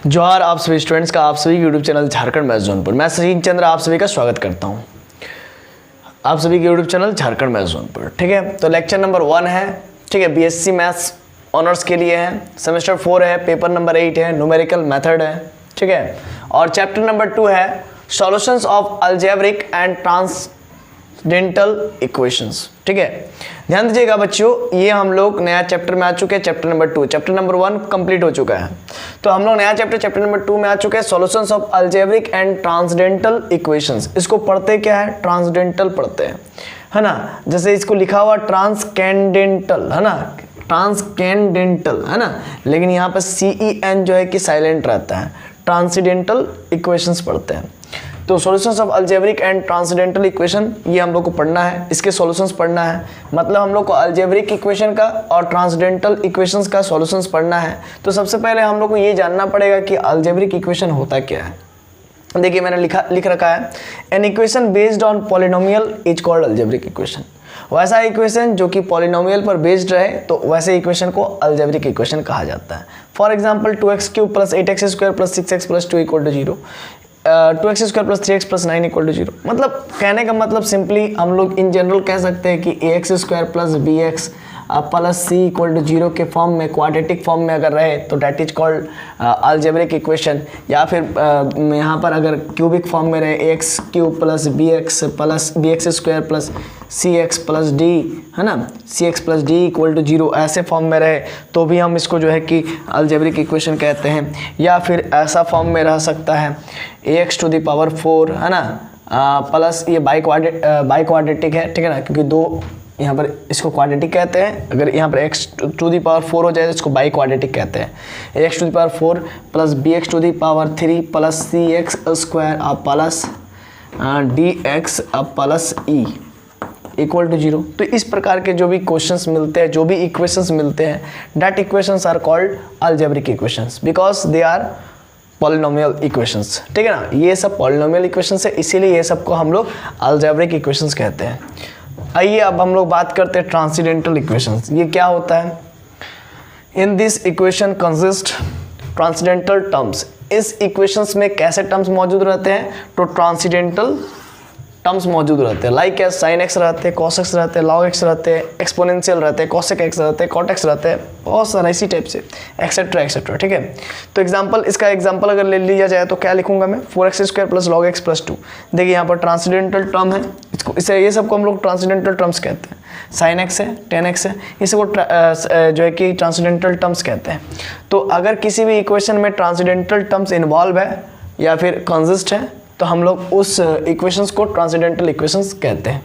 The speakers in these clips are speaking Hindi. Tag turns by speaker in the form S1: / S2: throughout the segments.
S1: जोहार आप सभी स्टूडेंट्स का आप सभी YouTube channel Jharkhand maths zone पर मैं सचिन चंद्र आप सभी का स्वागत करता हूं आप सभी के YouTube channel Jharkhand maths zone पर। ठीक है, तो लेक्चर नंबर 1 है। ठीक है, बीएससी मैथ्स ऑनर्स के लिए है, सेमेस्टर 4 है, पेपर नंबर 8 है, न्यूमेरिकल मेथड है। ठीक है, और चैप्टर नंबर 2 है solutions of algebraic and transcendental equations. ठीक है, ध्यान दीजिएगा बच्चों, ये हम लोग नया चैप्टर में आ चुके हैं। Chapter number 2, chapter number 1 complete हो चुका है, तो हम लोग नया चैप्टर नंबर 2 में आ चुके हैं, solutions of algebraic and transcendental equations. इसको पढ़ते क्या है? ट्रांसडेंटल पढ़ते हैं, है ना। जैसे इसको लिखा हुआ ट्रांसकेंडेंटल, है ना, ट्रांसकेंडेंटल, है ना, लेकिन यहाँ पर CEN जो है कि साइलेंट रहता है। ट्रांसडेंटल इक्वेशंस पढ़ते हैं। तो solutions of algebraic and transcendental equation ये हम लोग को पढ़ना है, इसके सॉल्यूशंस पढ़ना है। मतलब हम लोग को अलजेब्रिक इक्वेशन का और ट्रांसडेंटल इक्वेशंस का सॉल्यूशंस पढ़ना है। तो सबसे पहले हम लोग को ये जानना पड़ेगा कि अलजेब्रिक इक्वेशन होता क्या है। देखिए मैंने लिख रखा है, an equation based on polynomial is called algebraic equation. वैसा इक्वेशन जो कि पॉलिनोमियल पर बेस्ड रहे तो वैसे इक्वेशन को अलजेब्रिक इक्वेशन कहा जाता है। For example 2x³ + 8x² + 6x + 2 = 0, 2x² + 3x + 9 = 0। मतलब कहने का मतलब सिंपली हम लोग इन जनरल कह सकते हैं कि ax² + bx + c = 0 के फॉर्म में, क्वाड्रेटिक फॉर्म में अगर रहे तो that is called algebraic equation. या फिर यहाँ पर अगर क्यूबिक फॉर्म में रहे ax³ + bx + bx² + cx + d, है ना, cx + d = 0, ऐसे फॉर्म में रहे तो भी हम इसको जो है कि अलजेब्रिक इक्वेशन कहते हैं। या फिर ऐसा फॉर्म में रह सकता है ax⁴, है ना, प्लस ये बाई क्वाड्रेटिक है, ठीक है ना, क्योंकि दो यहाँ पर इसको क्वाड्रेटिक कहते हैं। अगर यहाँ पर x⁴ हो जाए तो इसको बाई क्वाड्रेटिक कहते हैं। ax⁴ + bx⁴ + cx² + dx + e = 0। तो इस प्रकार के जो भी क्वेश्चंस मिलते हैं, जो भी इक्वेशंस मिलते हैं, that equations are called algebraic equations because they are polynomial equations. ठीक है ना, ये सब पॉलिनोमियल इक्वेशंस है, इसीलिए ये सबको हम लोग अलजेब्रिक इक्वेशंस कहते हैं। आइए अब हम लोग बात करते हैं ट्रांसडेंटल इक्वेशंस। ये क्या होता है? In this equation consist transcendental terms. इस इक्वेशंस में कैसे टर्म्स मौजूद रहते हैं? तो ट्रांसडेंटल टर्म्स मौजूद रहते हैं। लाइक क्या? sin x रहते हैं, cos x रहते हैं, log x रहते हैं, एक्सपोनेंशियल रहते हैं, cosec x रहते हैं, cot x रहते हैं, बहुत सारा इसी टाइप से एक्सेट्रा एक्सेट्रा। ठीक है, तो इसका एग्जांपल अगर ले लिया जाए तो क्या लिखूंगा मैं? 4x² + log x + 2। देखिए यहाँ पर ट्रांसडेंटल टर्म है, इसे ये सबको हम लोग ट्रांसडेंटल टर्म्स कहते हैं। sin x है, tan x है, ये सबको जो है कि ट्रांसडेंटल टर्म्स कहते हैं। तो अगर किसी भी इक्वेशन में ट्रांसडेंटल टर्म्स इन्वॉल्व है या फिर कंसिस्ट है तो हम लोग उस इक्वेशंस को ट्रांसडेंटल इक्वेशंस कहते हैं।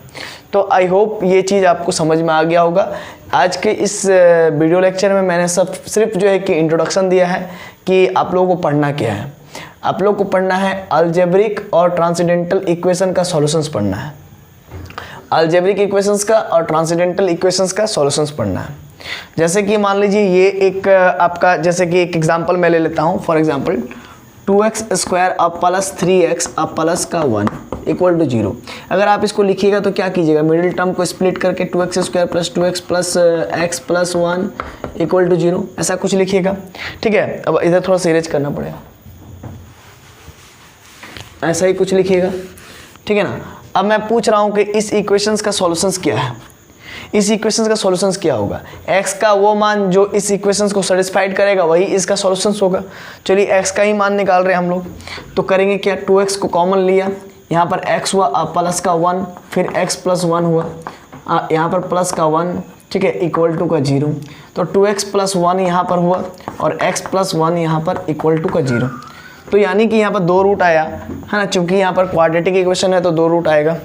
S1: तो आई होप ये चीज़ आपको समझ में आ गया होगा। आज के इस वीडियो लेक्चर में मैंने सिर्फ जो है कि इंट्रोडक्शन दिया है कि आप लोगों को पढ़ना क्या है। आप लोग को पढ़ना है अलजेब्रिक और ट्रांसडेंटल इक्वेशन का सॉल्यूशंस पढ़ना है। अलजेब्रिक इक्वेशंस का और ट्रांसडेंटल इक्वेशंस का सॉल्यूशंस पढ़ना है। जैसे कि मान लीजिए ये एक आपका, जैसे कि एक एग्जाम्पल मैं ले लेता हूँ। For example 2x² + 3x + 1 = 0। अगर आप इसको लिखिएगा तो क्या कीजिएगा? मिडिल टर्म को स्प्लिट करके 2x² + 2x + x + 1 = 0, ऐसा कुछ लिखिएगा। ठीक है, अब इधर थोड़ा सा इरेज करना पड़ेगा, ऐसा ही कुछ लिखिएगा। ठीक है ना। अब मैं पूछ रहा हूँ कि इस इक्वेशंस का सॉल्यूशंस क्या है। इस इक्वेशंस का सॉल्यूशंस क्या होगा? x का वो मान जो इस इक्वेशंस को सेटिस्फाइड करेगा वही इसका सॉल्यूशंस होगा। चलिए x का ही मान निकाल रहे हैं हम लोग, तो करेंगे क्या? 2x को कॉमन लिया, यहाँ पर x हुआ, प्लस का 1, फिर x + 1 हुआ, यहाँ पर प्लस का 1, ठीक है, = का 0। तो 2x + 1 यहाँ पर हुआ और x + 1 यहाँ पर = का 0। तो यानी कि यहाँ पर 2 रूट आया, है ना, चूंकि यहाँ पर क्वाड्रेटिक इक्वेशन है तो 2 रूट आएगा।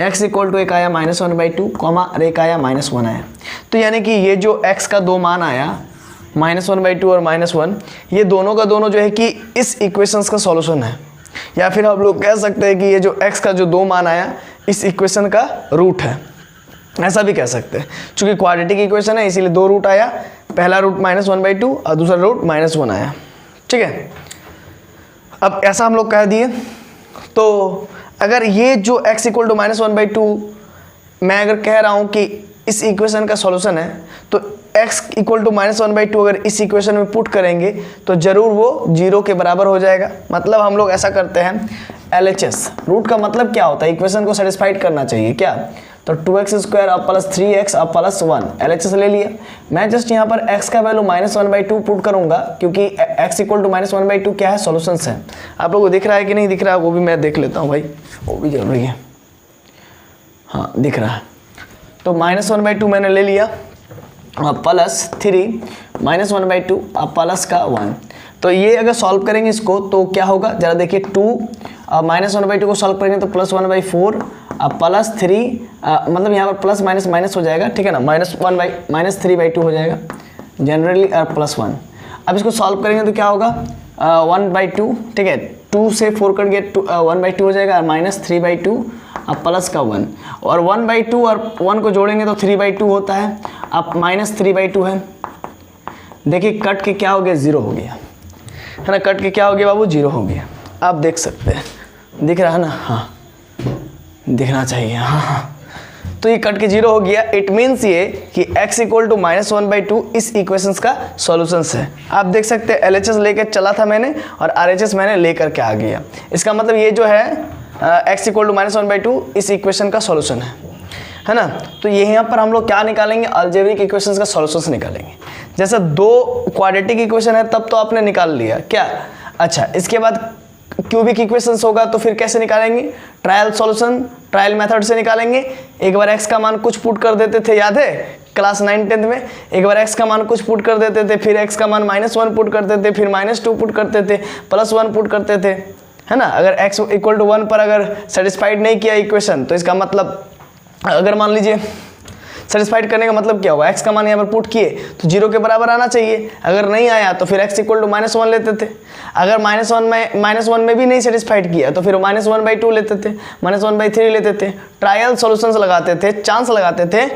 S1: x = एक आया -1/2, और एक आया -1 आया। तो यानी कि ये जो x का 2 मान आया, -1/2 और -1, ये दोनों का दोनों जो है कि इस इक्वेशंस का सॉल्यूशन है। या फिर हम लोग कह सकते हैं कि ये जो x का जो 2 मान आया इस इक्वेशन का रूट है, ऐसा भी कह सकते हैं। चूंकि क्वाड्रेटिक इक्वेशन है इसीलिए 2 रूट आया, पहला रूट -1/2 और दूसरा रूट -1 आया। ठीक है, अब ऐसा हम लोग कह दिए। तो अगर ये जो x = -1/2 मैं अगर कह रहा हूँ कि इस इक्वेशन का सॉल्यूशन है, तो x इक्वल टू -1/2 अगर इस इक्वेशन में पुट करेंगे तो ज़रूर वो 0 के बराबर हो जाएगा। मतलब हम लोग ऐसा करते हैं, LHS रूट का मतलब क्या होता है, इक्वेशन को सेटिस्फाइड करना चाहिए क्या, तो 2x² अब प्लस 3x अब प्लस 1 LHS ले लिया। मैं जस्ट यहाँ पर x का वैल्यू -1/2 पुट करूँगा, क्योंकि x इक्वल टू -1/2 क्या है, सॉल्यूशंस है। आप लोगों को दिख रहा है कि नहीं दिख रहा है, वो भी मैं देख लेता हूँ भाई, वो भी जरूरी है। हाँ दिख रहा है, तो -1/2 मैंने ले लिया, प्लस 3 -1/2 अब प्लस का 1। तो ये अगर सॉल्व करेंगे इसको तो क्या होगा, जरा देखिए, 2 -1/2 को सॉल्व करेंगे तो +1/4 अब प्लस 3 मतलब यहाँ पर प्लस माइनस माइनस हो जाएगा, ठीक है ना, -3/2 हो जाएगा जनरली, +1। अब इसको सॉल्व करेंगे तो क्या होगा, 1/2, ठीक है, 2 से 4 कट गया, 1/2 हो जाएगा, -3/2 अब प्लस का 1, और 1/2 और 1 को जोड़ेंगे तो 3/2 होता है, अब -3/2 है। देखिए कट के क्या हो गया, 0 हो गया, है ना, कट के क्या हो गया बाबू, 0 हो गया। आप देख सकते हैं, दिख रहा है ना, हाँ दिखना चाहिए, हाँ। तो ये कट के 0 हो गया। इट मीन्स ये कि x इक्वल टू -1/2 इस इक्वेशंस का सॉल्यूशंस है। आप देख सकते हैं LHS लेकर चला था मैंने और RHS मैंने लेकर के आ गया। इसका मतलब ये जो है x इक्वल टू -1/2 इस इक्वेशन का सॉल्यूशन है ना। तो ये यहाँ पर हम लोग क्या निकालेंगे, अलजेब्रिक इक्वेशंस का सॉल्यूशंस निकालेंगे। जैसे 2 क्वाड्रेटिक इक्वेशन है तब तो आपने निकाल लिया क्या, अच्छा इसके बाद क्यूबिक इक्वेशंस होगा तो फिर कैसे निकालेंगे, ट्रायल सॉल्यूशन, ट्रायल मेथड से निकालेंगे। एक बार x का मान कुछ पुट कर देते थे, याद है क्लास 9-10 में, एक बार x का मान कुछ पुट कर देते थे, फिर x का मान -1 पुट करते थे, फिर -2 पुट करते थे, +1 पुट करते थे, है ना। अगर x इक्वल टू 1 पर अगर सेटिस्फाइड नहीं किया इक्वेशन तो इसका मतलब, अगर मान लीजिए सेटिस्फाइड करने का मतलब क्या हुआ, x का मान यहाँ पर पुट किए तो 0 के बराबर आना चाहिए, अगर नहीं आया तो फिर x इक्वल टू -1 लेते थे। अगर -1 में भी नहीं सेटिस्फाइड किया तो फिर -1/2 लेते थे, -1/3 लेते थे, ट्रायल सॉल्यूशंस लगाते थे, चांस लगाते थे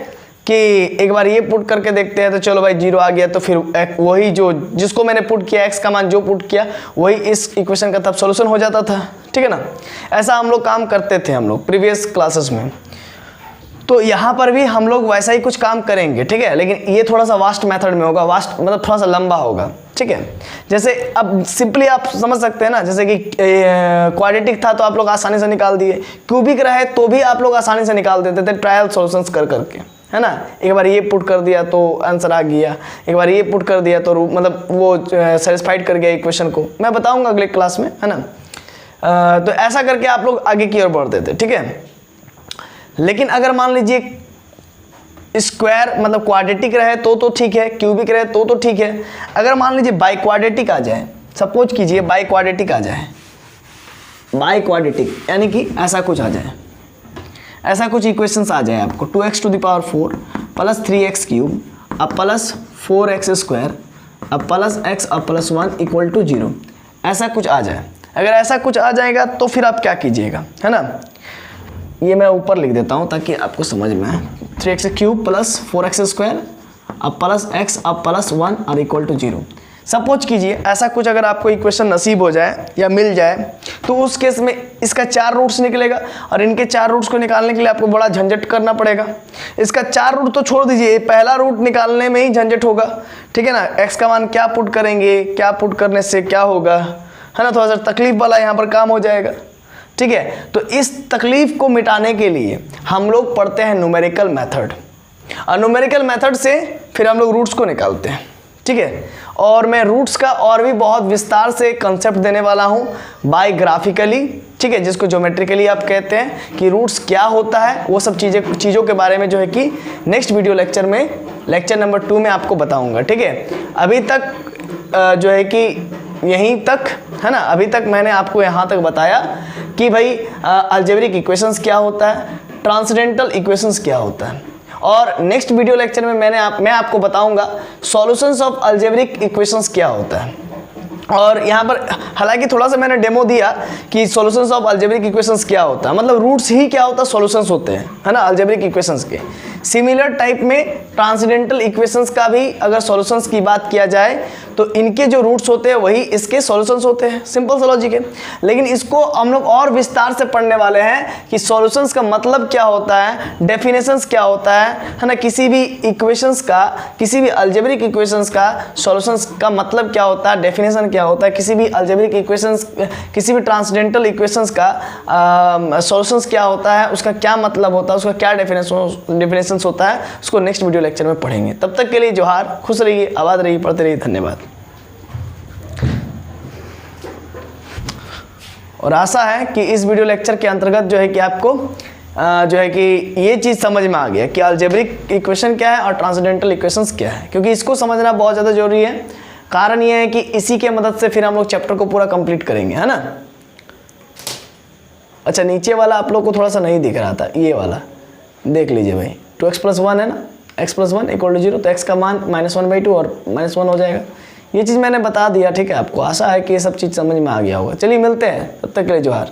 S1: कि एक बार ये पुट करके देखते हैं तो चलो भाई 0 आ गया तो फिर वही जो जिसको मैंने पुट किया, x का मान जो पुट किया वही इस इक्वेशन का तब सॉल्यूशन हो जाता था, ठीक है ना। ऐसा हम लोग काम करते थे हम लोग प्रीवियस क्लासेस में। तो यहाँ पर भी हम लोग वैसा ही कुछ काम करेंगे, ठीक है, लेकिन ये थोड़ा सा वास्ट मेथड में होगा, वास्ट मतलब थोड़ा सा लंबा होगा, ठीक है। जैसे अब सिंपली आप समझ सकते हैं ना, जैसे कि क्वाड्रेटिक था तो आप लोग आसानी से निकाल दिए, क्यूबिक रहे तो भी आप लोग आसानी से निकाल देते थे ट्रायल सॉल्यूशंस कर करके, है ना। एक बार ये पुट कर दिया तो आंसर आ गया, एक बार ये पुट कर दिया तो मतलब वो सेटिस्फाइड कर गया इक्वेशन को। मैं बताऊँगा अगले क्लास में, है ना। तो ऐसा करके आप लोग आगे की ओर बढ़ते थे, ठीक है। लेकिन अगर मान लीजिए स्क्वायर मतलब क्वाड्रेटिक रहे तो ठीक है, क्यूबिक रहे तो ठीक है। अगर मान लीजिए बाई क्वाड्रेटिक आ जाए, सपोज कीजिए बाई क्वाड्रेटिक आ जाए, बाई क्वाड्रेटिक यानी कि ऐसा कुछ आ जाए, ऐसा कुछ इक्वेशंस आ जाए आपको, 2x⁴ प्लस 3x³ अब प्लस 4x² अब प्लस x अब +1 इक्वल टू 0, ऐसा कुछ आ जाए। अगर ऐसा कुछ आ जाएगा तो फिर आप क्या कीजिएगा, है ना। ये मैं ऊपर लिख देता हूँ ताकि आपको समझ में आए, 3x³ प्लस 4x² अब प्लस x अब +1 और इक्वल टू 0। सपोज कीजिए ऐसा कुछ अगर आपको इक्वेशन नसीब हो जाए या मिल जाए तो उस केस में इसका 4 रूट्स निकलेगा और इनके 4 रूट्स को निकालने के लिए आपको बड़ा झंझट करना पड़ेगा। इसका 4 रूट तो छोड़ दीजिए, पहला रूट निकालने में ही झंझट होगा, ठीक है ना। x का मान क्या पुट करेंगे, क्या पुट करने से क्या होगा, है ना, थोड़ा सा तकलीफ वाला यहाँ पर काम हो जाएगा, ठीक है। तो इस तकलीफ को मिटाने के लिए हम लोग पढ़ते हैं न्यूमेरिकल मेथड, और न्यूमेरिकल मेथड से फिर हम लोग रूट्स को निकालते हैं, ठीक है। और मैं रूट्स का और भी बहुत विस्तार से कंसेप्ट देने वाला हूँ बाय ग्राफिकली, ठीक है, जिसको ज्योमेट्रिकली आप कहते हैं कि रूट्स क्या होता है, वो सब चीज़ों के बारे में जो है कि नेक्स्ट वीडियो लेक्चर में, लेक्चर नंबर 2 में आपको बताऊँगा, ठीक है। अभी तक जो है कि यहीं तक, है ना, अभी तक मैंने आपको यहाँ तक बताया कि भाई अलजेब्रिक इक्वेशंस क्या होता है, ट्रांसेंडेंटल इक्वेशंस क्या होता है, और नेक्स्ट वीडियो लेक्चर में मैं आपको बताऊंगा सॉल्यूशंस ऑफ अलजेब्रिक इक्वेशंस क्या होता है। और यहाँ पर हालांकि थोड़ा सा मैंने डेमो दिया कि सॉल्यूशंस ऑफ अलजेब्रिक इक्वेशंस क्या होता है, मतलब रूट्स ही क्या होता है, सॉल्यूशंस होते हैं, है ना, अलजेब्रिक इक्वेशंस के। सिमिलर टाइप में ट्रांसेंडेंटल इक्वेशंस का भी अगर सॉल्यूशंस की बात किया जाए तो इनके जो रूट्स होते हैं वही इसके सॉल्यूशंस होते हैं, सिंपल सा लॉजिक है। लेकिन इसको हम लोग और विस्तार से पढ़ने वाले हैं कि सॉल्यूशंस का मतलब क्या होता है, डेफिनेशंस क्या होता है ना, किसी भी इक्वेशंस का, किसी भी अलजेब्रिक इक्वेशंस का सॉल्यूशंस का मतलब क्या होता है, डेफिनेशन क्या होता है, किसी भी अलजेब्रिक इक्वेशंस, किसी भी ट्रांसडेंटल इक्वेशंस का सॉल्यूशंस क्या होता है, उसका क्या मतलब होता है, उसका क्या डेफिनेशंस होता है, उसको नेक्स्ट वीडियो लेक्चर में पढ़ेंगे। तब तक के लिए जोहार, खुश रहिए, आबाद रहिए, पढ़ते रहिए, धन्यवाद। और आशा है कि इस वीडियो लेक्चर के अंतर्गत जो है कि आपको जो है कि ये चीज़ समझ में आ गया कि अलजेब्रिक इक्वेशन क्या है और ट्रांसडेंटल इक्वेशंस क्या है, क्योंकि इसको समझना बहुत ज़्यादा जरूरी है। कारण ये है कि इसी के मदद से फिर हम लोग चैप्टर को पूरा कंप्लीट करेंगे, है ना। अच्छा, नीचे वाला आप लोग को थोड़ा सा नहीं दिख रहा था, ये वाला देख लीजिए भाई, 2x + 1 है ना, x + 1 = 0, तो x का मान -1/2 और -1 हो जाएगा। ये चीज़ मैंने बता दिया, ठीक है। आपको आशा है कि ये सब चीज़ समझ में आ गया होगा। चलिए मिलते हैं, तब तक के लिए जोहार।